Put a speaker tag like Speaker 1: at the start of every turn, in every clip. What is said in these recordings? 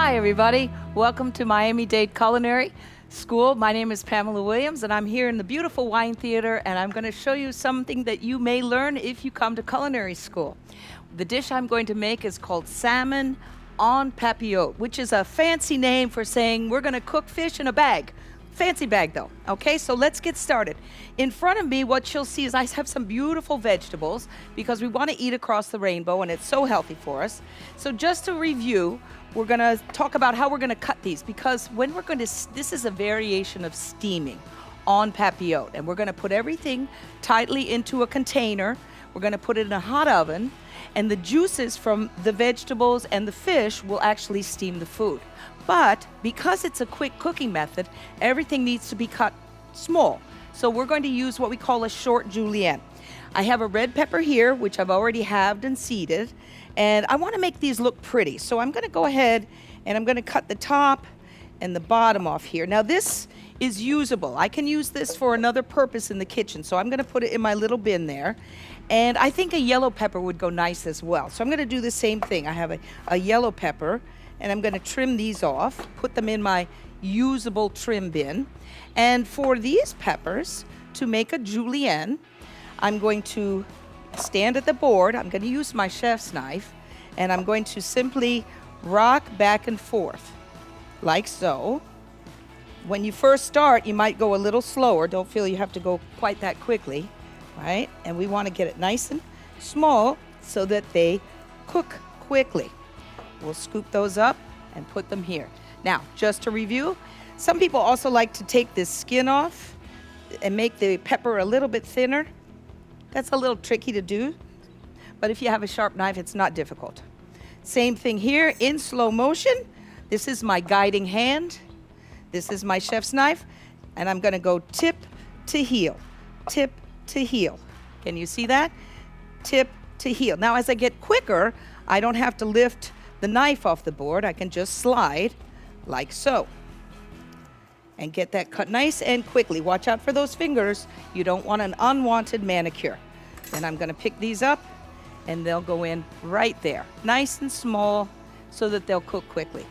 Speaker 1: Hi everybody, welcome to Miami-Dade Culinary School. My name is Pamela Williams and I'm here in the beautiful Wine Theater and I'm going to show you something that you may learn if you come to culinary school. The dish I'm going to make is called Salmon en Papio, which is a fancy name for saying we're going to cook fish in a bag. Fancy bag though. Okay, so let's get started. In front of me, what you'll see is I have some beautiful vegetables because we want to eat across the rainbow and it's so healthy for us. So just to review, we're going to talk about how we're going to cut these because when we're going to, this is a variation of steaming en Papio, and we're going to put everything tightly into a container. We're going to put it in a hot oven, and the juices from the vegetables and the fish will actually steam the food. But because it's a quick cooking method, everything needs to be cut small. So we're going to use what we call a short julienne. I have a red pepper here, which I've already halved and seeded, and I want to make these look pretty. So I'm going to go ahead and I'm going to cut the top and the bottom off here. Now this is usable. I can use this for another purpose in the kitchen, so I'm going to put it in my little bin there. And I think a yellow pepper would go nice as well. So I'm going to do the same thing. I have a yellow pepper, and I'm going to trim these off, put them in my usable trim bin. And for these peppers, to make a julienne, I'm going to stand at the board. I'm going to use my chef's knife, and I'm going to simply rock back and forth, like so. When you first start, you might go a little slower. Don't feel you have to go quite that quickly, right? And we want to get it nice and small so that they cook quickly. We'll scoop those up and put them here. Now, just to review, some people also like to take this skin off and make the pepper a little bit thinner. That's a little tricky to do, but if you have a sharp knife, it's not difficult. Same thing here in slow motion. This is my guiding hand. This is my chef's knife, and I'm gonna go tip to heel, tip to heel. Can you see that? Tip to heel. Now, as I get quicker, I don't have to lift the knife off the board. I can just slide like so and get that cut nice and quickly. Watch out for those fingers. You don't want an unwanted manicure. Then I'm gonna pick these up and they'll go in right there, nice and small so that they'll cook quickly.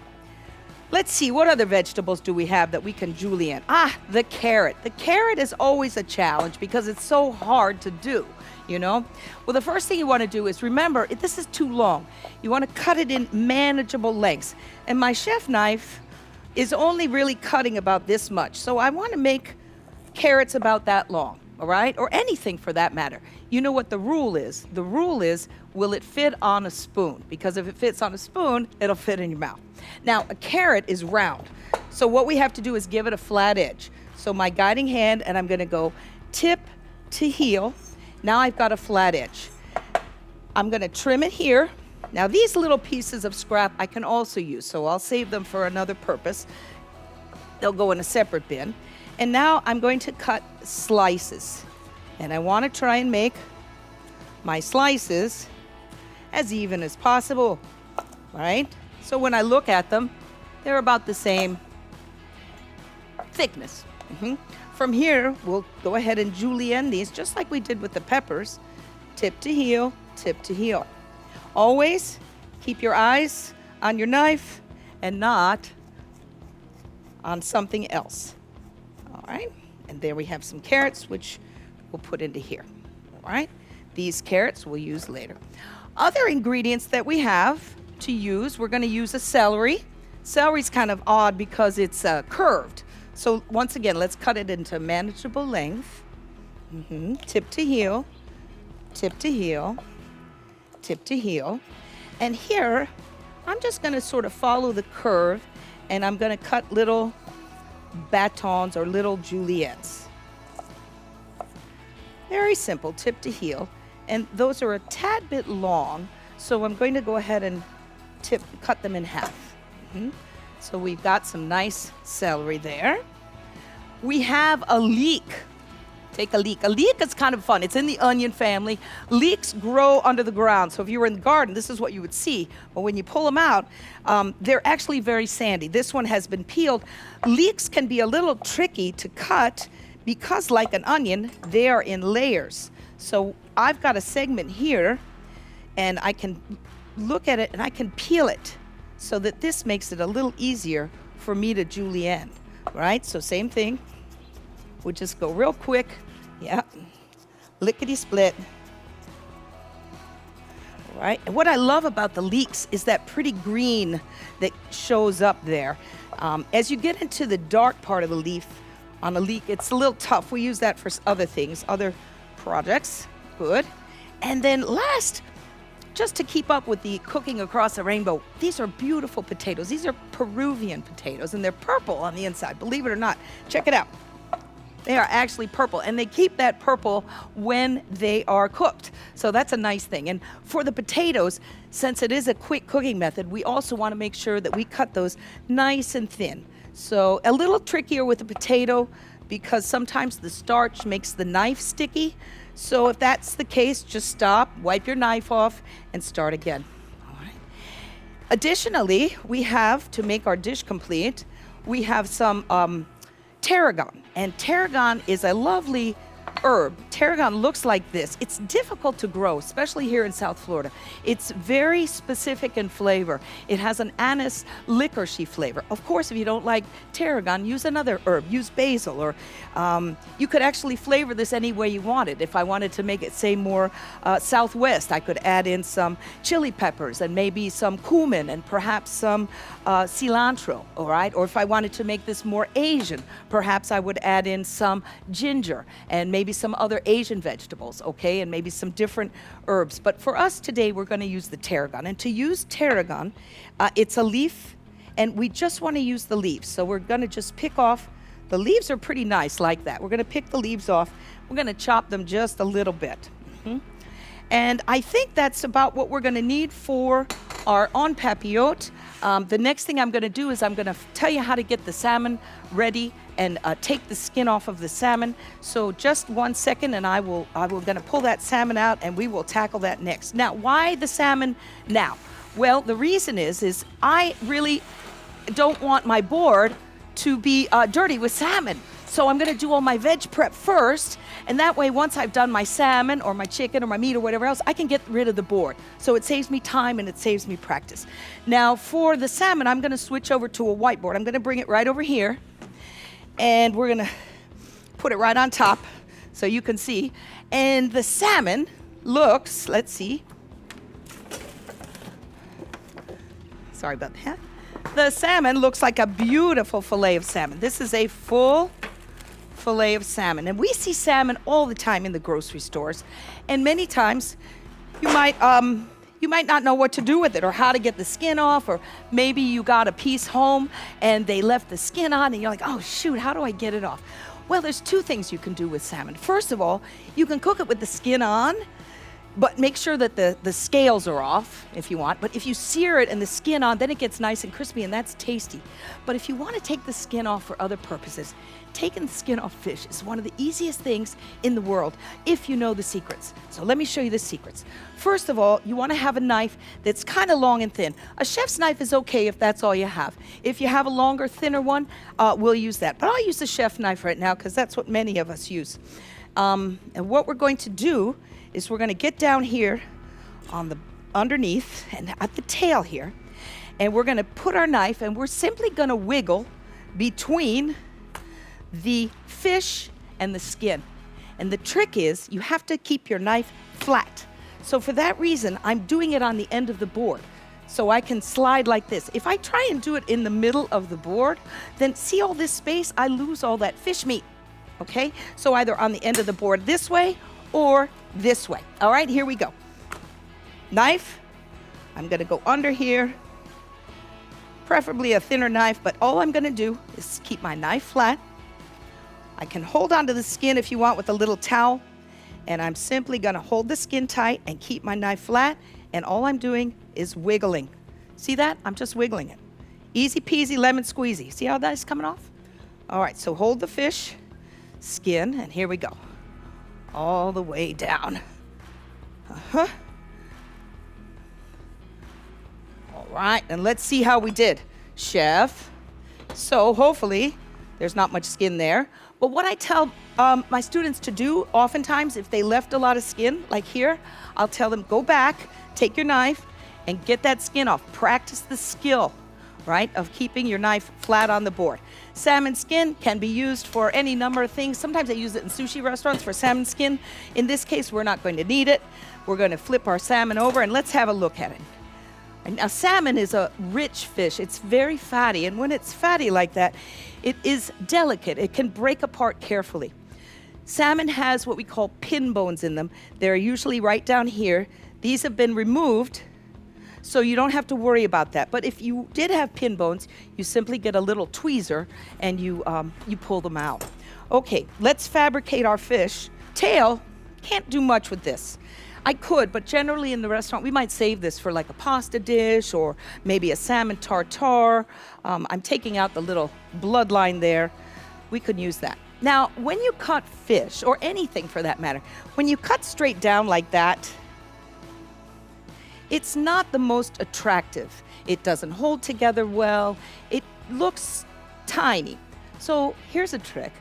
Speaker 1: Let's see, what other vegetables do we have that we can julienne? The carrot. The carrot is always a challenge because it's so hard to do, you know? Well, the first thing you want to do is remember, this is too long. You want to cut it in manageable lengths. And my chef knife is only really cutting about this much. So I want to make carrots about that long, all right? Or anything for that matter. You know what the rule is? The rule is, will it fit on a spoon? Because if it fits on a spoon, it'll fit in your mouth. Now, a carrot is round. So what we have to do is give it a flat edge. So my guiding hand, and I'm gonna go tip to heel. Now I've got a flat edge. I'm gonna trim it here. Now these little pieces of scrap I can also use, so I'll save them for another purpose. They'll go in a separate bin. And now I'm going to cut slices. And I wanna try and make my slices as even as possible, right? So when I look at them, they're about the same thickness. From here, we'll go ahead and julienne these just like we did with the peppers. Tip to heel, tip to heel. Always keep your eyes on your knife and not on something else. All right, and there we have some carrots, which we'll put into here. All right, these carrots we'll use later. Other ingredients that we have to use, we're going to use a celery. Celery's kind of odd because it's curved. So once again, let's cut it into manageable length. Tip to heel, tip to heel, tip to heel. And here, I'm just going to sort of follow the curve, and I'm going to cut little batons or little juliennes. Very simple, tip to heel. And those are a tad bit long, so I'm going to go ahead and cut them in half. So we've got some nice celery there. We have a leek. Take a leek. A leek is kind of fun. It's in the onion family. Leeks grow under the ground. So if you were in the garden, this is what you would see. But when you pull them out, they're actually very sandy. This one has been peeled. Leeks can be a little tricky to cut because, like an onion, they are in layers. So I've got a segment here, and I can look at it and I can peel it so that this makes it a little easier for me to julienne, right? So same thing. We'll just go real quick. Yeah, lickety split. All right, and what I love about the leeks is that pretty green that shows up there. As you get into the dark part of the leaf on a leek, it's a little tough. We use that for other things, other projects. Good. And then last, just to keep up with the cooking across the rainbow, these are beautiful potatoes. These are Peruvian potatoes, and they're purple on the inside, believe it or not. Check it out. They are actually purple, and they keep that purple when they are cooked. So that's a nice thing. And for the potatoes, since it is a quick cooking method, we also want to make sure that we cut those nice and thin. So a little trickier with the potato because sometimes the starch makes the knife sticky. So if that's the case, just stop, wipe your knife off, and start again. All right. Additionally, we have, to make our dish complete, we have some tarragon. And tarragon is a lovely herb. Tarragon looks like this. It's difficult to grow, especially here in South Florida. It's very specific in flavor. It has an anise licoricey flavor. Of course, if you don't like tarragon, use another herb. Use basil, or you could actually flavor this any way you wanted. If I wanted to make it, say, more Southwest, I could add in some chili peppers and maybe some cumin and perhaps some cilantro, all right? Or if I wanted to make this more Asian, perhaps I would add in some ginger and maybe some other Asian vegetables, okay, and maybe some different herbs. But for us today, we're going to use the tarragon. And to use tarragon, it's a leaf, and we just want to use the leaves. So we're going to just pick off. The leaves are pretty nice like that. We're going to pick the leaves off. We're going to chop them just a little bit. And I think that's about what we're going to need for our en papillote. The next thing I'm going to do is I'm going to tell you how to get the salmon ready and take the skin off of the salmon. So just 1 second, and I will going to pull that salmon out, and we will tackle that next. Now, why the salmon now? Well, the reason is I really don't want my board to be dirty with salmon. So I'm going to do all my veg prep first, and that way once I've done my salmon or my chicken or my meat or whatever else, I can get rid of the board. So it saves me time and it saves me practice. Now for the salmon, I'm going to switch over to a whiteboard. I'm going to bring it right over here, and we're going to put it right on top so you can see. And the salmon looks, let's see. Sorry about that. The salmon looks like a beautiful fillet of salmon. This is a full fillet of salmon, and we see salmon all the time in the grocery stores, and many times you might not know what to do with it or how to get the skin off, or maybe you got a piece home and they left the skin on and you're like, oh shoot, how do I get it off? Well, there's two things you can do with salmon. First of all, you can cook it with the skin on, but make sure that the scales are off if you want. But if you sear it and the skin on, then it gets nice and crispy, and that's tasty. But if you want to take the skin off for other purposes, taking the skin off fish is one of the easiest things in the world if you know the secrets. So let me show you the secrets. First of all, you want to have a knife that's kind of long and thin. A chef's knife is okay if that's all you have. If you have a longer, thinner one, we'll use that. But I'll use the chef knife right now because that's what many of us use. And what we're going to do is we're going to get down here on the underneath and at the tail here, and we're going to put our knife, and we're simply going to wiggle between the fish and the skin. And the trick is you have to keep your knife flat. So for that reason, I'm doing it on the end of the board so I can slide like this. If I try and do it in the middle of the board, then see all this space? I lose all that fish meat. Okay? So either on the end of the board this way or this way. All right, here we go. Knife. I'm going to go under here, preferably a thinner knife, but all I'm going to do is keep my knife flat. I can hold onto the skin if you want with a little towel, and I'm simply going to hold the skin tight and keep my knife flat, and all I'm doing is wiggling. See that? I'm just wiggling it. Easy peasy lemon squeezy. See how that's coming off? All right, so hold the fish skin, and here we go. All the way down. All right, and let's see how we did, chef. So hopefully there's not much skin there. But what I tell my students to do oftentimes, if they left a lot of skin, like here, I'll tell them, go back, take your knife, and get that skin off. Practice the skill, right, of keeping your knife flat on the board. Salmon skin can be used for any number of things. Sometimes they use it in sushi restaurants for salmon skin. In this case, we're not going to need it. We're going to flip our salmon over and let's have a look at it. And now salmon is a rich fish. It's very fatty, and when it's fatty like that, it is delicate. It can break apart carefully. Salmon has what we call pin bones in them. They're usually right down here. These have been removed, so you don't have to worry about that. But if you did have pin bones, you simply get a little tweezer and you pull them out. Okay, let's fabricate our fish. Tail, can't do much with this. I could, but generally in the restaurant, we might save this for like a pasta dish or maybe a salmon tartare. I'm taking out the little bloodline there. We could use that. Now, when you cut fish, or anything for that matter, when you cut straight down like that, it's not the most attractive. It doesn't hold together well. It looks tiny. So here's a trick.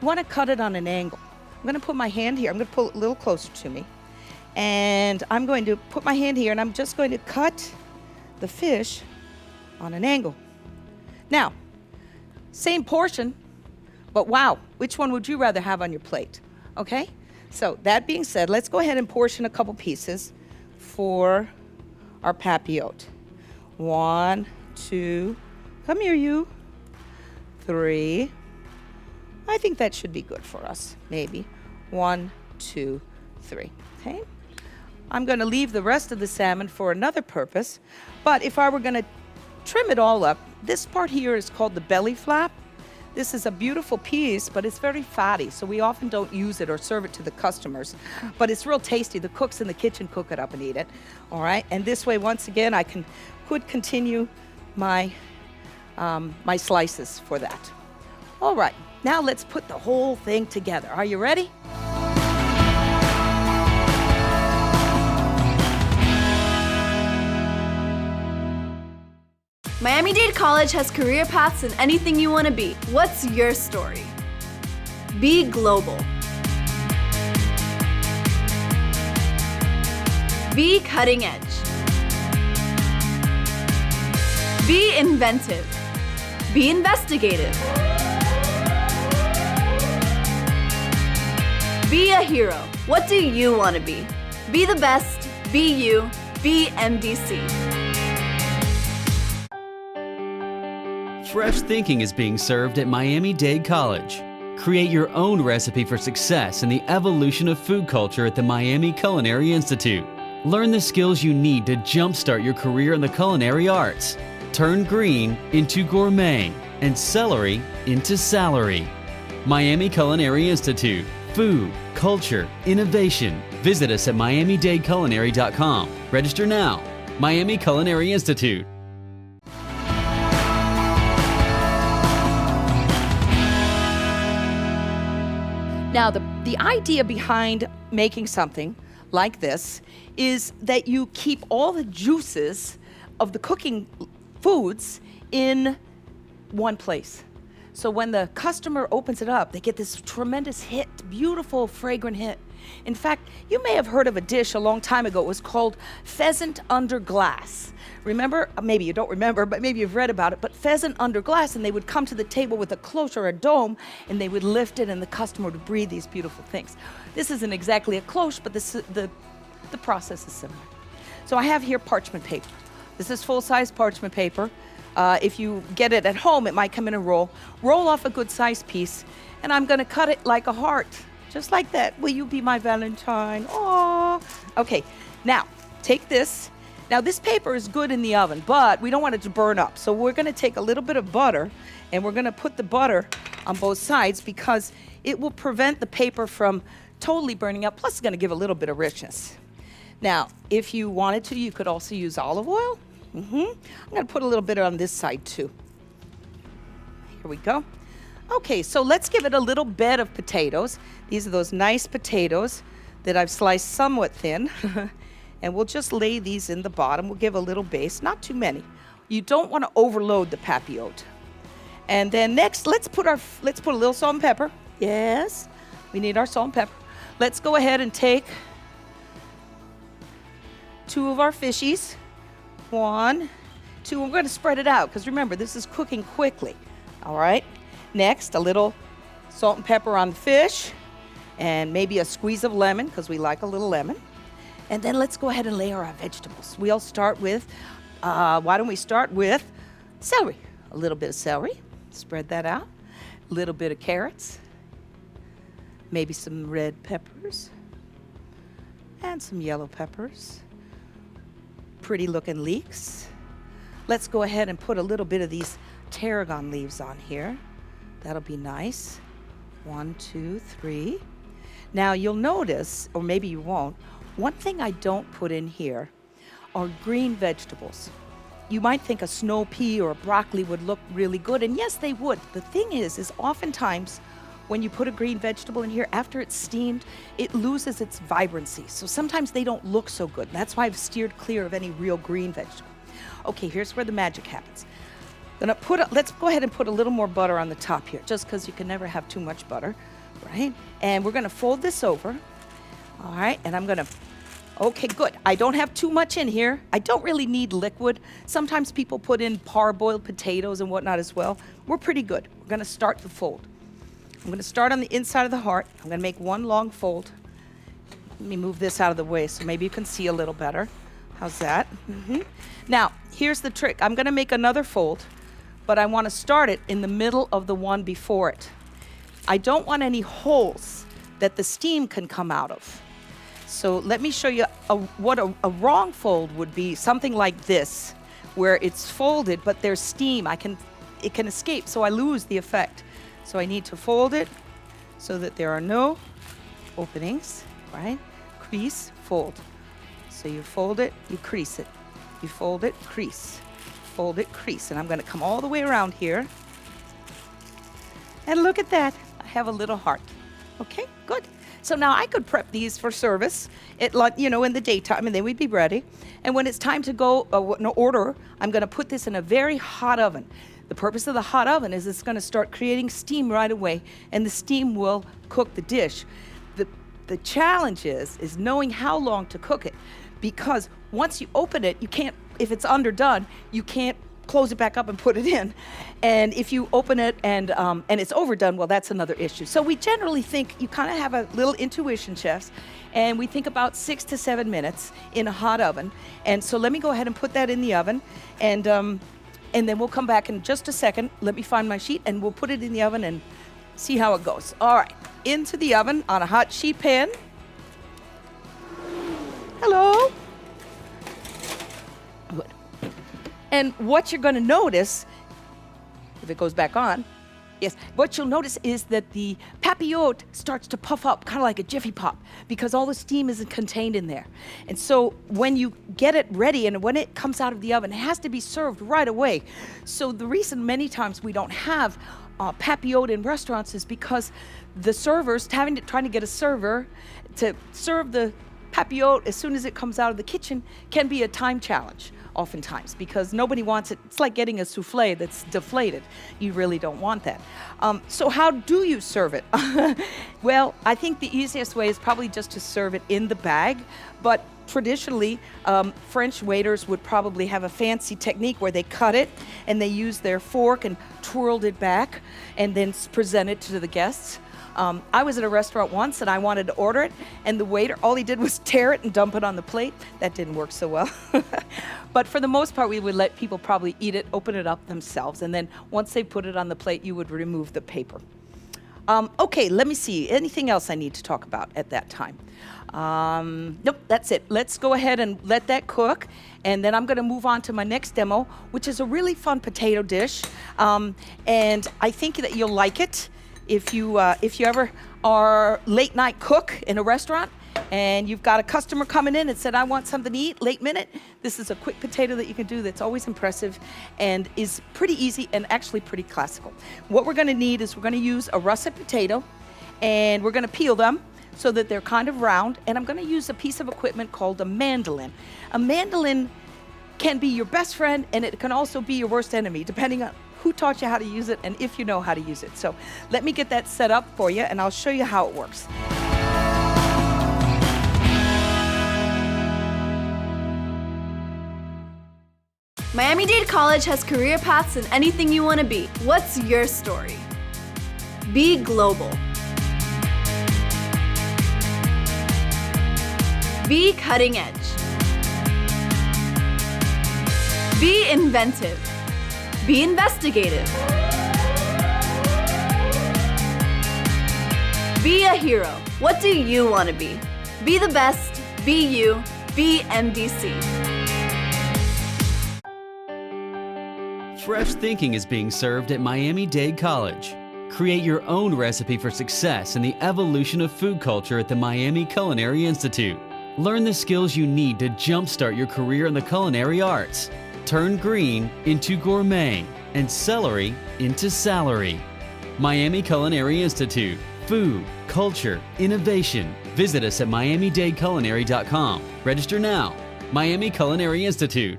Speaker 1: You want to cut it on an angle. I'm going to put my hand here. I'm going to pull it a little closer to me. And I'm going to put my hand here and I'm just going to cut the fish on an angle. Now, same portion, but wow, which one would you rather have on your plate? Okay, so that being said, let's go ahead and portion a couple pieces for our papio. 1, 2, come here you, 3. I think that should be good for us, maybe. 1, 2, 3, okay? I'm going to leave the rest of the salmon for another purpose, but if I were going to trim it all up, this part here is called the belly flap. This is a beautiful piece, but it's very fatty, so we often don't use it or serve it to the customers, but it's real tasty. The cooks in the kitchen cook it up and eat it, all right? And this way, once again, I could continue my, my slices for that. All right, now let's put the whole thing together. Are you ready?
Speaker 2: Miami-Dade College has career paths in anything you want to be. What's your story? Be global. Be cutting edge. Be inventive. Be investigative. Be a hero. What do you want to be? Be the best. Be you. Be MDC.
Speaker 3: Fresh thinking is being served at Miami-Dade College. Create your own recipe for success in the evolution of food culture at the Miami Culinary Institute. Learn the skills you need to jumpstart your career in the culinary arts. Turn green into gourmet and celery into salary. Miami Culinary Institute. Food, culture, innovation. Visit us at miamidadeculinary.com. Register now. Miami Culinary Institute.
Speaker 1: Now, the idea behind making something like this is that you keep all the juices of the cooking foods in one place. So when the customer opens it up, they get this tremendous hit, beautiful, fragrant hit. In fact, you may have heard of a dish a long time ago. It was called pheasant under glass. Remember? Maybe you don't remember, but maybe you've read about it. But pheasant under glass, and they would come to the table with a cloche or a dome, and they would lift it, and the customer would breathe these beautiful things. This isn't exactly a cloche, but the process is similar. So I have here parchment paper. This is full-size parchment paper. If you get it at home, it might come in a roll. Roll off a good-sized piece, and I'm going to cut it like a heart, just like that. Will you be my Valentine? Aww. Okay, now take this. Now this paper is good in the oven, but we don't want it to burn up. So we're going to take a little bit of butter, and we're going to put the butter on both sides because it will prevent the paper from totally burning up. Plus, it's going to give a little bit of richness. Now, if you wanted to, you could also use olive oil. I'm going to put a little bit on this side too. Here we go. Okay, so let's give it a little bed of potatoes. These are those nice potatoes that I've sliced somewhat thin. And we'll just lay these in the bottom. We'll give a little base, not too many. You don't want to overload the papio. And then next, let's put a little salt and pepper. Yes, we need our salt and pepper. Let's go ahead and take 2 of our fishies. 1, 2. We're going to spread it out because remember, this is cooking quickly. All right. Next, a little salt and pepper on the fish and maybe a squeeze of lemon because we like a little lemon. And then let's go ahead and layer our vegetables. We'll start with, why don't we start with celery? A little bit of celery. Spread that out. A little bit of carrots. Maybe some red peppers. And some yellow peppers. Pretty looking leeks. Let's go ahead and put a little bit of these tarragon leaves on here. That'll be nice. 1, 2, 3. Now you'll notice, or maybe you won't, one thing I don't put in here are green vegetables. You might think a snow pea or a broccoli would look really good, and yes, they would. The thing is oftentimes when you put a green vegetable in here, after it's steamed, it loses its vibrancy. So sometimes they don't look so good. That's why I've steered clear of any real green vegetable. Okay, here's where the magic happens. Let's go ahead and put a little more butter on the top here, just because you can never have too much butter, right? And we're gonna fold this over, all right? And I'm gonna, okay, good. I don't have too much in here. I don't really need liquid. Sometimes people put in parboiled potatoes and whatnot as well. We're pretty good. We're gonna start the fold. I'm gonna start on the inside of the heart. I'm gonna make one long fold. Let me move this out of the way so maybe you can see a little better. How's that? Now, here's the trick. I'm gonna make another fold, but I wanna start it in the middle of the one before it. I don't want any holes that the steam can come out of. So let me show you what a wrong fold would be, something like this, where it's folded, but there's steam. It can escape, so I lose the effect. So I need to fold it so that there are no openings, right? Crease, fold. So you fold it, you crease it. You fold it, crease. Fold it, crease. And I'm gonna come all the way around here. And look at that, I have a little heart. Okay, good. So now I could prep these for service, in the daytime, and then we'd be ready. And when it's time to go order, I'm gonna put this in a very hot oven. The purpose of the hot oven is it's gonna start creating steam right away, and the steam will cook the dish. The challenge is knowing how long to cook it, because once you open it, you can't, if it's underdone, you can't close it back up and put it in. And if you open it and it's overdone, well, that's another issue. So we generally think, you kind of have a little intuition, chefs, and we think about 6 to 7 minutes in a hot oven. And so let me go ahead and put that in the oven, and then we'll come back in just a second. Let me find my sheet, and we'll put it in the oven and see how it goes. All right, into the oven on a hot sheet pan. Hello. Good. And what you're gonna notice, if it goes back on, yes, what you'll notice is that the Papio starts to puff up, kind of like a Jiffy Pop, because all the steam isn't contained in there. And so when you get it ready and when it comes out of the oven, it has to be served right away. So the reason many times we don't have Papio in restaurants is because the servers, trying to get a server to serve the Papio as soon as it comes out of the kitchen can be a time challenge oftentimes, because nobody wants it. It's like getting a souffle that's deflated. You really don't want that. So how do you serve it? Well, I think the easiest way is probably just to serve it in the bag, but traditionally, French waiters would probably have a fancy technique where they cut it and they use their fork and twirled it back and then present it to the guests. I was at a restaurant once and I wanted to order it, and the waiter, all he did was tear it and dump it on the plate. That didn't work so well. But for the most part, we would let people probably eat it, open it up themselves, and then once they put it on the plate, you would remove the paper. Okay, let me see. Anything else I need to talk about at that time? Nope, that's it. Let's go ahead and let that cook, and then I'm gonna move on to my next demo, which is a really fun potato dish, and I think that you'll like it. If you ever are late night cook in a restaurant and you've got a customer coming in and said, I want something to eat, late minute, this is a quick potato that you can do that's always impressive and is pretty easy and actually pretty classical. What we're gonna need is we're gonna use a russet potato, and we're gonna peel them so that they're kind of round, and I'm gonna use a piece of equipment called a mandolin. A mandolin can be your best friend, and it can also be your worst enemy, depending on who taught you how to use it and if you know how to use it. So let me get that set up for you, and I'll show you how it works.
Speaker 2: Miami-Dade College has career paths in anything you want to be. What's your story? Be global. Be cutting edge. Be inventive. Be investigative. Be a hero. What do you want to be? Be the best. Be you. Be MDC.
Speaker 3: Fresh thinking is being served at Miami-Dade College. Create your own recipe for success in the evolution of food culture at the Miami Culinary Institute. Learn the skills you need to jumpstart your career in the culinary arts. Turn green into gourmet and celery into salary. Miami Culinary Institute. Food, culture, innovation. Visit us at miamidadeculinary.com. Register now. Miami Culinary Institute.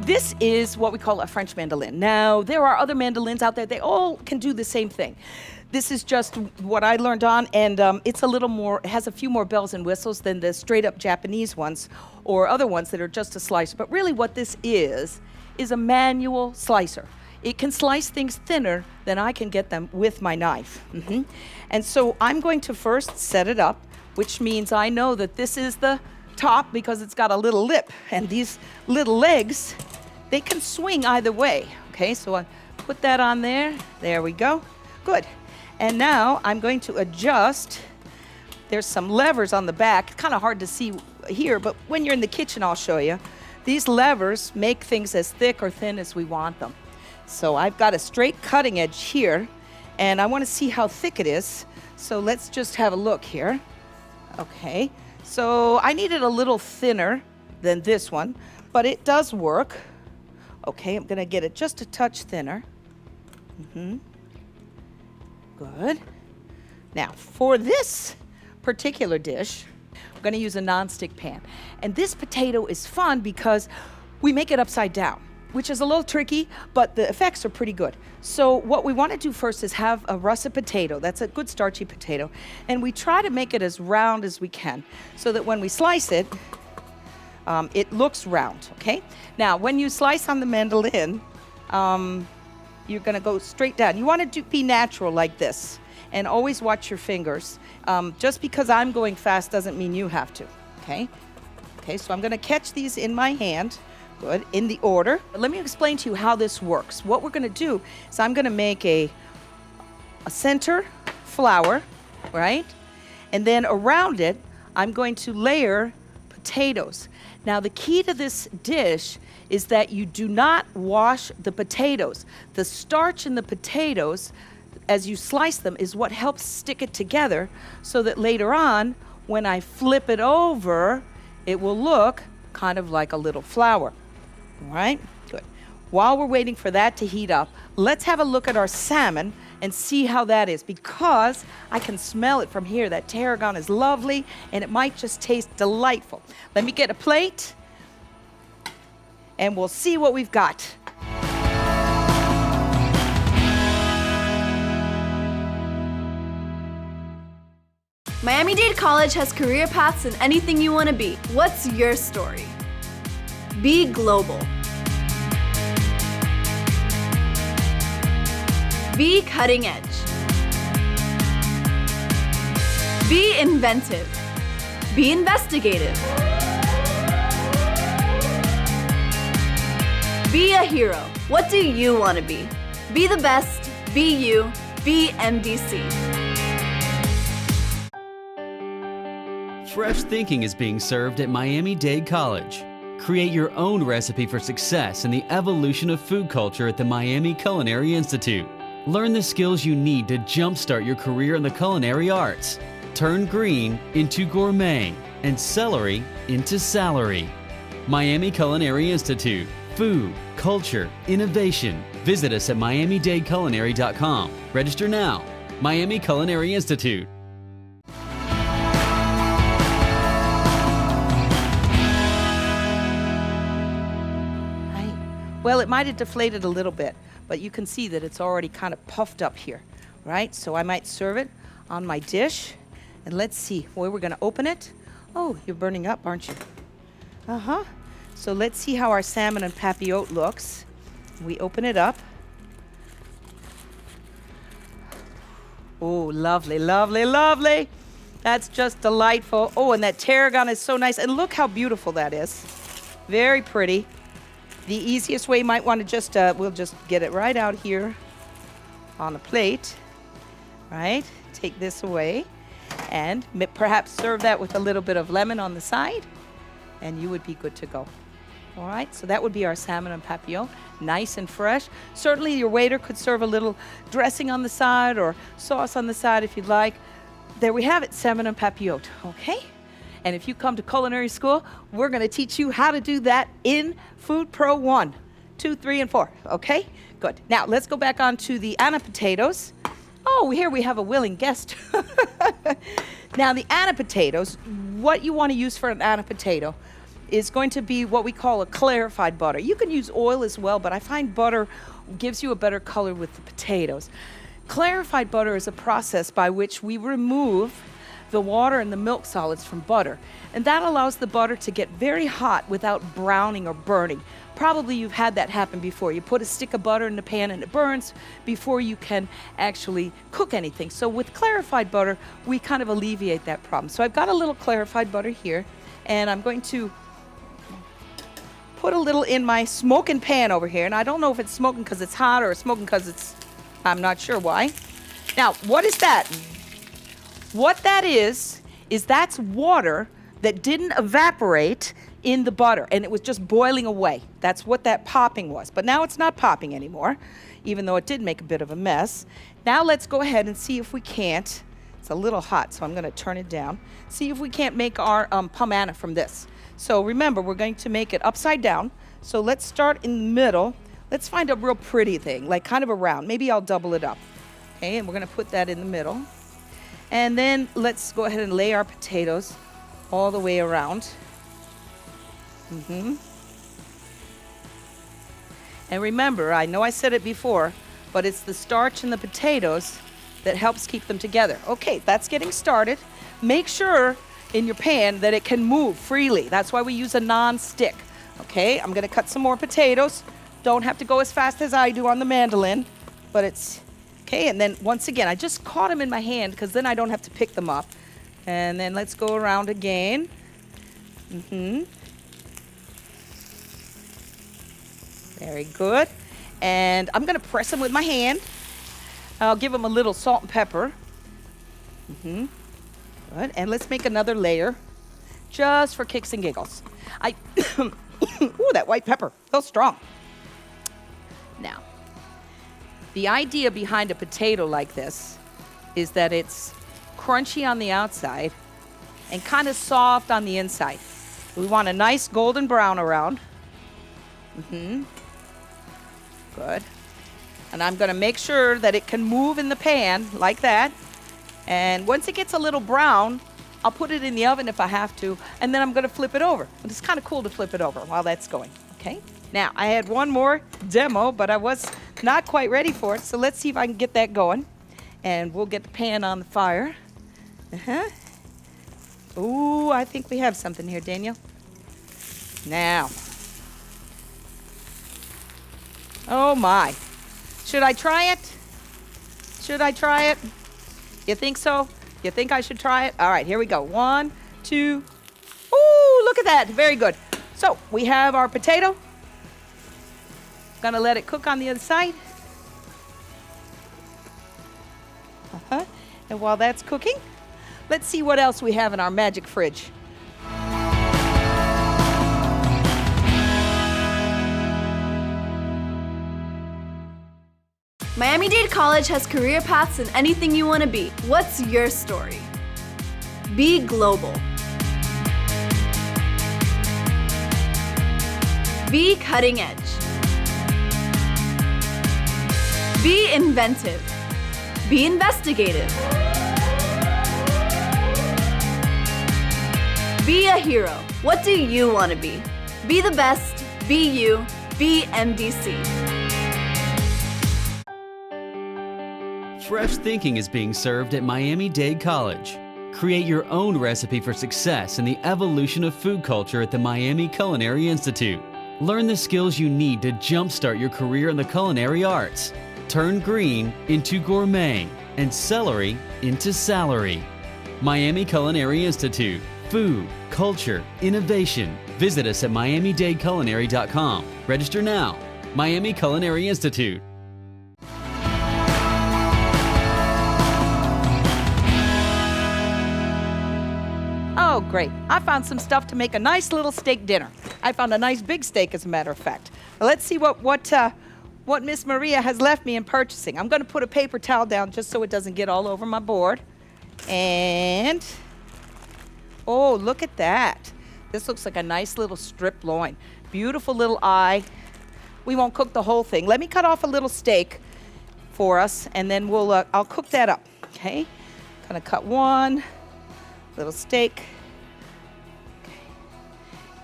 Speaker 1: This is what we call a French mandolin. Now, there are other mandolins out there. They all can do the same thing. This is just what I learned on, and it's a little more, it has a few more bells and whistles than the straight up Japanese ones or other ones that are just a slicer. But really what this is a manual slicer. It can slice things thinner than I can get them with my knife. And so I'm going to first set it up, which means I know that this is the top because it's got a little lip, and these little legs, they can swing either way. Okay, so I put that on there. There we go. Good. And now I'm going to adjust. There's some levers on the back. Kind of hard to see here, but when you're in the kitchen, I'll show you. These levers make things as thick or thin as we want them. So I've got a straight cutting edge here, and I want to see how thick it is. So let's just have a look here. Okay. So I need it a little thinner than this one, but it does work. Okay, I'm gonna get it just a touch thinner. Good. Now, for this particular dish, I'm gonna use a nonstick pan. And this potato is fun because we make it upside down, which is a little tricky, but the effects are pretty good. So what we want to do first is have a russet potato. That's a good starchy potato. And we try to make it as round as we can so that when we slice it, it looks round, okay? Now, when you slice on the mandolin, you're gonna go straight down. You want to be natural like this and always watch your fingers. Just because I'm going fast doesn't mean you have to, okay? Okay, so I'm gonna catch these in my hand. Good, in the order. Let me explain to you how this works. What we're gonna do is I'm gonna make a center flour, right? And then around it, I'm going to layer potatoes. Now the key to this dish is that you do not wash the potatoes. The starch in the potatoes, as you slice them, is what helps stick it together so that later on, when I flip it over, it will look kind of like a little flour. All right, good. While we're waiting for that to heat up, let's have a look at our salmon and see how that is, because I can smell it from here. That tarragon is lovely, and it might just taste delightful. Let me get a plate, and we'll see what we've got.
Speaker 2: Miami-Dade College has career paths in anything you want to be. What's your story? Be global. Be cutting edge. Be inventive. Be investigative. Be a hero. What do you want to be? Be the best. Be you. Be MDC.
Speaker 3: Fresh thinking is being served at Miami-Dade College. Create your own recipe for success in the evolution of food culture at the Miami Culinary Institute. Learn the skills you need to jumpstart your career in the culinary arts. Turn green into gourmet and celery into salary. Miami Culinary Institute. Food, culture, innovation. Visit us at miamidadeculinary.com. Register now. Miami Culinary Institute.
Speaker 1: Well, it might have deflated a little bit, but you can see that it's already kind of puffed up here, right? So I might serve it on my dish, And let's see where we're going to open it. Oh, you're burning up, aren't you? Uh-huh. So let's see how our salmon and papio looks. We open it up. Oh, lovely, lovely, lovely. That's just delightful. Oh, and that tarragon is so nice. And look how beautiful that is. Very pretty. The easiest way you might want to just, we'll just get it right out here on the plate. Right? Take this away. And perhaps serve that with a little bit of lemon on the side. And you would be good to go. All right, so that would be our salmon and papio, nice and fresh. Certainly your waiter could serve a little dressing on the side or sauce on the side if you'd like. There we have it, salmon and papio, okay? And if you come to culinary school, we're gonna teach you how to do that in Food Pro 1, 2, 3, and 4, okay? Good. Now, let's go back on to the Anna potatoes. Oh, here we have a willing guest. Now, the Anna potatoes, what you wanna use for an Anna potato is going to be what we call a clarified butter. You can use oil as well, but I find butter gives you a better color with the potatoes. Clarified butter is a process by which we remove the water and the milk solids from butter. And that allows the butter to get very hot without browning or burning. Probably you've had that happen before. You put a stick of butter in the pan and it burns before you can actually cook anything. So with clarified butter, we kind of alleviate that problem. So I've got a little clarified butter here, and I'm going to put a little in my smoking pan over here. And I don't know if it's smoking because it's hot or smoking because it's, I'm not sure why. Now, what is that? What that is that's water that didn't evaporate in the butter, and it was just boiling away. That's what that popping was. But now it's not popping anymore, even though it did make a bit of a mess. Now let's go ahead and see if we can't, it's a little hot, so I'm gonna turn it down, see if we can't make our pamana from this. So remember, we're going to make it upside down. So let's start in the middle. Let's find a real pretty thing, like kind of a round. Maybe I'll double it up. Okay, and we're gonna put that in the middle. And then let's go ahead and lay our potatoes all the way around. And remember, I know I said it before, but it's the starch in the potatoes that helps keep them together. Okay, that's getting started. Make sure in your pan that it can move freely. That's why we use a non-stick. Okay, I'm gonna cut some more potatoes. Don't have to go as fast as I do on the mandolin, but it's okay. And then once again, I just caught them in my hand because then I don't have to pick them up. And then let's go around again. Very good. And I'm gonna press them with my hand. I'll give them a little salt and pepper. Good. And let's make another layer just for kicks and giggles. Ooh, that white pepper, so strong. Now, the idea behind a potato like this is that it's crunchy on the outside and kind of soft on the inside. We want a nice golden brown around. Good. And I'm gonna make sure that it can move in the pan like that. And once it gets a little brown, I'll put it in the oven if I have to, and then I'm gonna flip it over. And it's kind of cool to flip it over while that's going, okay? Now, I had one more demo, but I was not quite ready for it, so let's see if I can get that going. And we'll get the pan on the fire. Ooh, I think we have something here, Daniel. Now. Oh my. Should I try it? Should I try it? You think so? You think I should try it? All right, here we go. 1, 2. Ooh, look at that. Very good. So we have our potato. Gonna let it cook on the other side. And while that's cooking, let's see what else we have in our magic fridge.
Speaker 2: Miami-Dade College has career paths in anything you want to be. What's your story? Be global. Be cutting edge. Be inventive. Be investigative. Be a hero. What do you want to be? Be the best. Be you. Be MDC.
Speaker 3: Fresh thinking is being served at Miami-Dade College. Create your own recipe for success in the evolution of food culture at the Miami Culinary Institute. Learn the skills you need to jumpstart your career in the culinary arts. Turn green into gourmet and celery into salary. Miami Culinary Institute. Food, culture, innovation. Visit us at miamidadeculinary.com. Register now. Miami Culinary Institute.
Speaker 1: Oh, great. I found some stuff to make a nice little steak dinner. I found a nice big steak, as a matter of fact. Well, let's see what Miss Maria has left me in purchasing. I'm going to put a paper towel down just so it doesn't get all over my board. And, oh, look at that. This looks like a nice little strip loin. Beautiful little eye. We won't cook the whole thing. Let me cut off a little steak for us, and then I'll cook that up, okay? Gonna cut one little steak. Okay.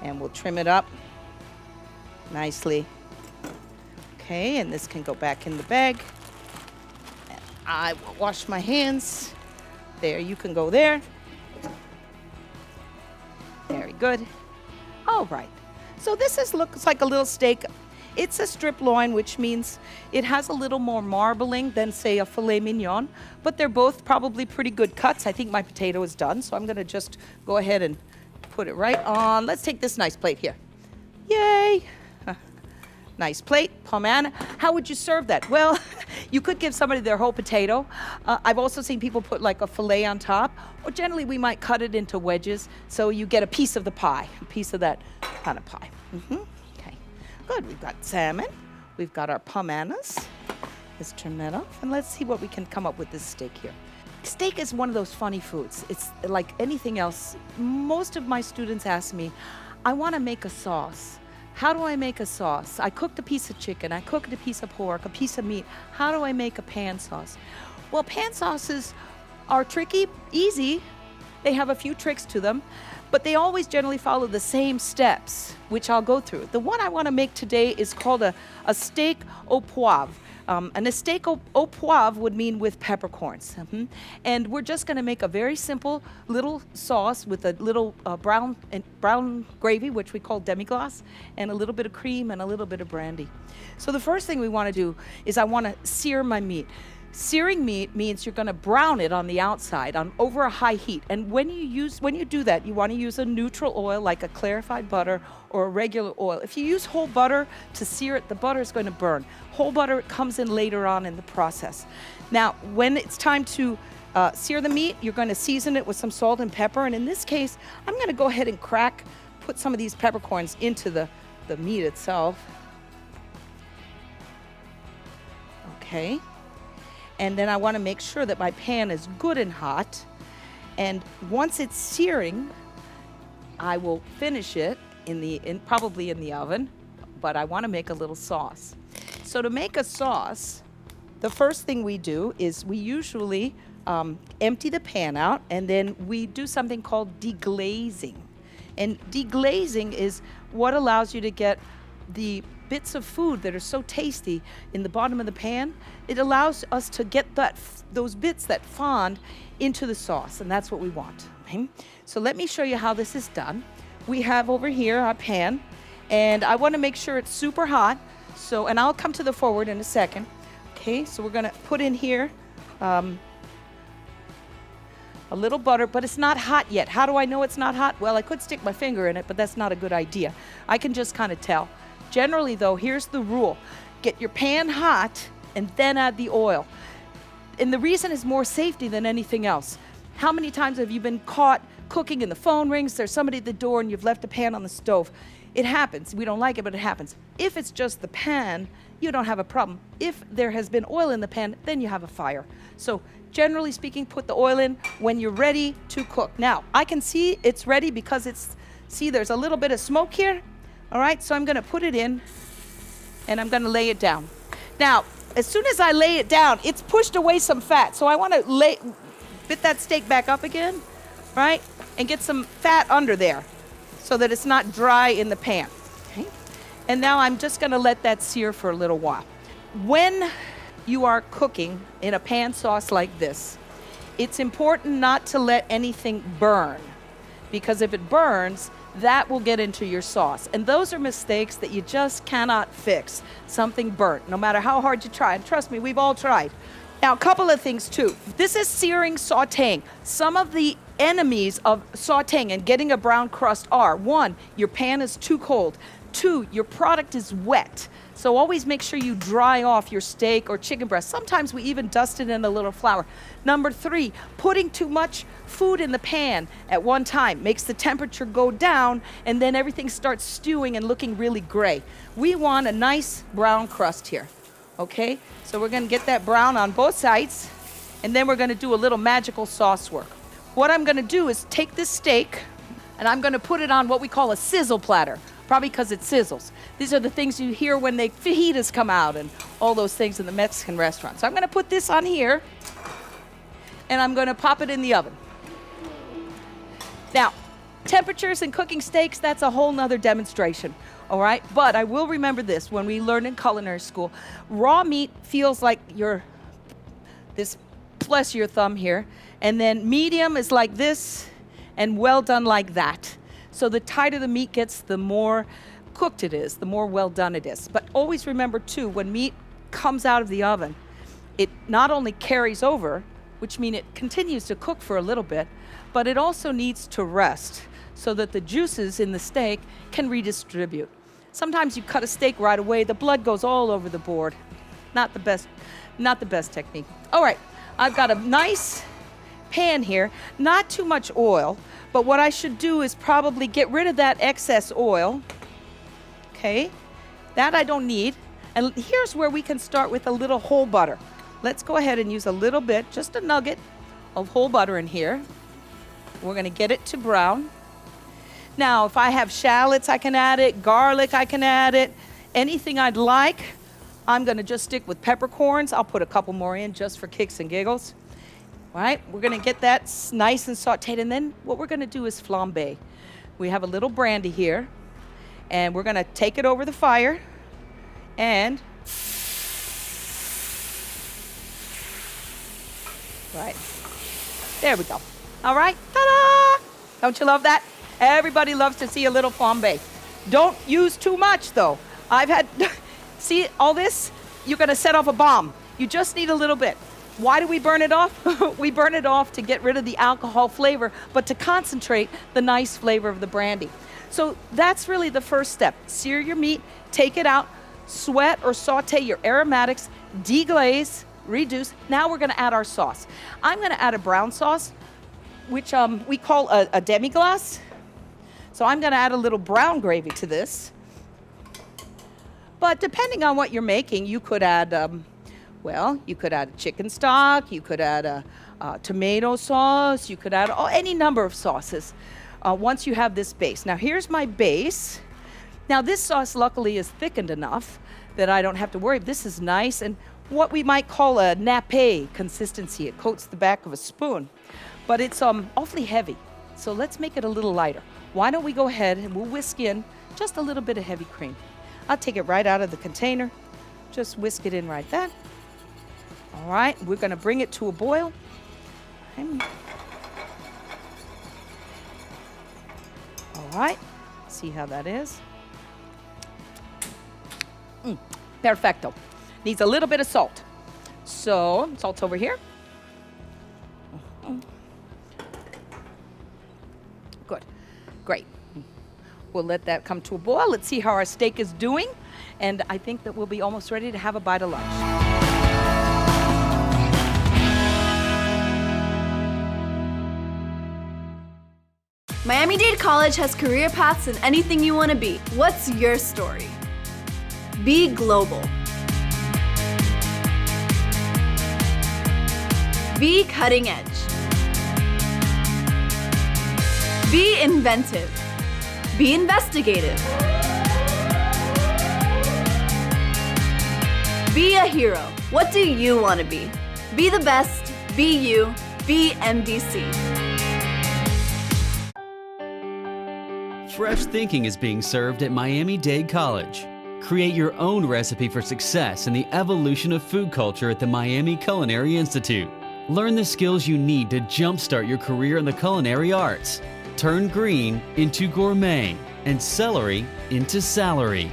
Speaker 1: And we'll trim it up nicely. Okay, and this can go back in the bag. And I will wash my hands. There, you can go there. Very good. All right. So this looks like a little steak. It's a strip loin, which means it has a little more marbling than, say, a filet mignon, but they're both probably pretty good cuts. I think my potato is done, so I'm gonna just go ahead and put it right on. Let's take this nice plate here. Yay! Nice plate, pomana. How would you serve that? Well, you could give somebody their whole potato. I've also seen people put like a filet on top, or generally we might cut it into wedges so you get a piece of the pie, a piece of that kind of pie. Okay, good. We've got salmon. We've got our pomanas. Let's trim that off, and let's see what we can come up with this steak here. Steak is one of those funny foods. It's like anything else. Most of my students ask me, I want to make a sauce. How do I make a sauce? I cooked a piece of chicken, I cooked a piece of pork, a piece of meat. How do I make a pan sauce? Well, pan sauces are tricky, easy. They have a few tricks to them, but they always generally follow the same steps, which I'll go through. The one I want to make today is called a steak au poivre. And a steak au poivre would mean with peppercorns. And we're just going to make a very simple little sauce with a little brown gravy, which we call demi-glace, and a little bit of cream and a little bit of brandy. So the first thing we want to do is I want to sear my meat. Searing meat means you're going to brown it on the outside over a high heat. And when you do that, you want to use a neutral oil like a clarified butter or a regular oil. If you use whole butter to sear it, the butter is going to burn. Whole butter comes in later on in the process. Now, when it's time to sear the meat, you're going to season it with some salt and pepper. And in this case, I'm going to go ahead and put some of these peppercorns into the meat itself. Okay. And then I want to make sure that my pan is good and hot. And once it's searing, I will finish it probably in the oven, but I want to make a little sauce. So to make a sauce, the first thing we do is we usually empty the pan out, and then we do something called deglazing. And deglazing is what allows you to get the bits of food that are so tasty in the bottom of the pan. It allows us to get those bits, that fond, into the sauce, and that's what we want. Okay? So let me show you how this is done. We have over here our pan, and I want to make sure it's super hot. And I'll come to the forward in a second. Okay, so we're going to put in here a little butter, but it's not hot yet. How do I know it's not hot? Well, I could stick my finger in it, but that's not a good idea. I can just kind of tell. Generally, though, here's the rule. Get your pan hot and then add the oil. And the reason is more safety than anything else. How many times have you been caught cooking and the phone rings, there's somebody at the door and you've left the pan on the stove? It happens. We don't like it, but it happens. If it's just the pan, you don't have a problem. If there has been oil in the pan, then you have a fire. So generally speaking, put the oil in when you're ready to cook. Now, I can see it's ready because there's a little bit of smoke here. All right, so I'm going to put it in, and I'm going to lay it down. Now, as soon as I lay it down, it's pushed away some fat. So I want to bit that steak back up again, right, and get some fat under there so that it's not dry in the pan. Okay? And now I'm just going to let that sear for a little while. When you are cooking in a pan sauce like this, It's important not to let anything burn, because if it burns, that will get into your sauce. And those are mistakes that you just cannot fix. Something burnt, no matter how hard you try. And trust me, we've all tried. Now, a couple of things too. This is searing, sauteing. Some of the enemies of sauteing and getting a brown crust are: 1, your pan is too cold; 2, your product is wet. So always make sure you dry off your steak or chicken breast. Sometimes we even dust it in a little flour. Number 3, putting too much food in the pan at one time makes the temperature go down, and then everything starts stewing and looking really gray. We want a nice brown crust here, okay? So we're gonna get that brown on both sides, and then we're gonna do a little magical sauce work. What I'm gonna do is take this steak, and I'm gonna put it on what we call a sizzle platter. Probably because it sizzles. These are the things you hear when the fajitas come out and all those things in the Mexican restaurant. So I'm gonna put this on here, and I'm gonna pop it in the oven. Now, temperatures and cooking steaks, that's a whole nother demonstration, all right? But I will remember this when we learn in culinary school. Raw meat feels like this, bless your thumb here, and then medium is like this, and well done like that. So the tighter the meat gets, the more cooked it is, the more well done it is. But always remember too, when meat comes out of the oven, it not only carries over, which means it continues to cook for a little bit, but it also needs to rest so that the juices in the steak can redistribute. Sometimes you cut a steak right away, the blood goes all over the board. Not the best technique. All right, I've got a nice pan here, not too much oil, but what I should do is probably get rid of that excess oil. Okay, that I don't need. And here's where we can start with a little whole butter. Let's go ahead and use a little bit, just a nugget of whole butter in here. We're gonna get it to brown. Now, if I have shallots, I can add it, garlic, I can add it, anything I'd like. I'm gonna just stick with peppercorns. I'll put a couple more in just for kicks and giggles. All right, we're gonna get that nice and sauteed, and then what we're gonna do is flambe. We have a little brandy here, and we're gonna take it over the fire, and right, there we go. All right, ta-da! Don't you love that? Everybody loves to see a little flambe. Don't use too much though. See all this? You're gonna set off a bomb. You just need a little bit. Why do we burn it off? We burn it off to get rid of the alcohol flavor, but to concentrate the nice flavor of the brandy. So that's really the first step. Sear your meat, take it out, sweat or saute your aromatics, deglaze, reduce. Now we're gonna add our sauce. I'm gonna add a brown sauce, which we call a demi-glace. So I'm gonna add a little brown gravy to this. But depending on what you're making, you could add well, you could add chicken stock, you could add a tomato sauce, you could add any number of sauces once you have this base. Now here's my base. Now this sauce luckily is thickened enough that I don't have to worry. This is nice and what we might call a nappe consistency. It coats the back of a spoon, but it's awfully heavy. So let's make it a little lighter. Why don't we go ahead and we'll whisk in just a little bit of heavy cream. I'll take it right out of the container, just whisk it in right there. All right, we're gonna bring it to a boil. All right, see how that is. Perfecto. Needs a little bit of salt. So, salt's over here. Good, great. We'll let that come to a boil. Let's see how our steak is doing. And I think that we'll be almost ready to have a bite of lunch.
Speaker 2: Miami-Dade College has career paths in anything you want to be. What's your story? Be global. Be cutting edge. Be inventive. Be investigative. Be a hero. What do you want to be? Be the best. Be you. Be MDC.
Speaker 3: Fresh thinking is being served at Miami-Dade College. Create your own recipe for success in the evolution of food culture at the Miami Culinary Institute. Learn the skills you need to jumpstart your career in the culinary arts. Turn green into gourmet and celery into salary.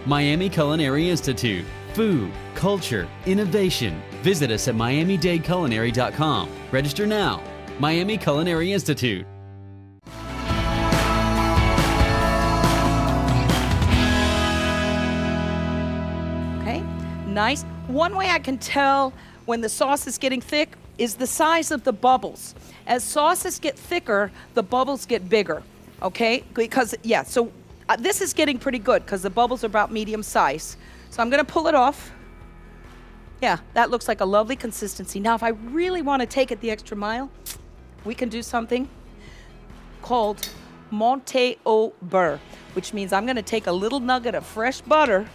Speaker 3: Miami Culinary Institute. Food, culture, innovation. Visit us at miamidadeculinary.com. Register now. Miami Culinary Institute.
Speaker 1: Okay, nice. One way I can tell when the sauce is getting thick is the size of the bubbles. As sauces get thicker, the bubbles get bigger, okay? Because, yeah, so this is getting pretty good because the bubbles are about medium size. So I'm gonna pull it off. Yeah, that looks like a lovely consistency. Now, if I really wanna take it the extra mile, we can do something called monte au beurre, which means I'm gonna take a little nugget of fresh butter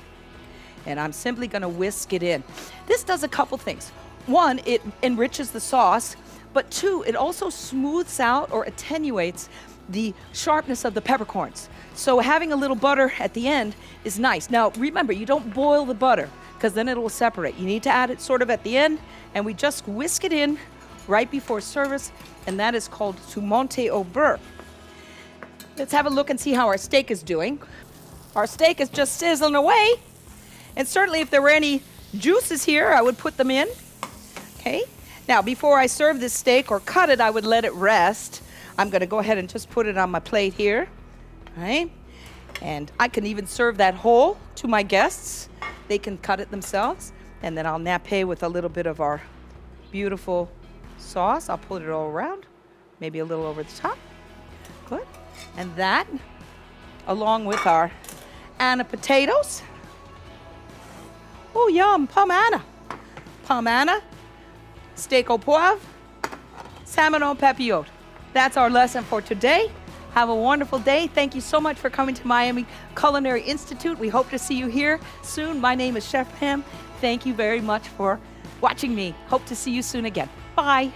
Speaker 1: and I'm simply gonna whisk it in. This does a couple things. One, it enriches the sauce, but two, it also smooths out or attenuates the sharpness of the peppercorns. So having a little butter at the end is nice. Now, remember, you don't boil the butter because then it will separate. You need to add it sort of at the end, and we just whisk it in right before service, and that is called to monte au beurre. Let's have a look and see how our steak is doing. Our steak is just sizzling away, and certainly if there were any juices here, I would put them in. Okay. Now, before I serve this steak or cut it, I would let it rest. I'm going to go ahead and just put it on my plate here. All right. And I can even serve that whole to my guests. They can cut it themselves. And then I'll nappe with a little bit of our beautiful sauce. I'll put it all around, maybe a little over the top. Good. And that, along with our Anna potatoes. Oh, yum, Pamela. Pamela, steak au poivre, salmon au papio. That's our lesson for today. Have a wonderful day. Thank you so much for coming to Miami Culinary Institute. We hope to see you here soon. My name is Chef Pam. Thank you very much for watching me. Hope to see you soon again. Bye.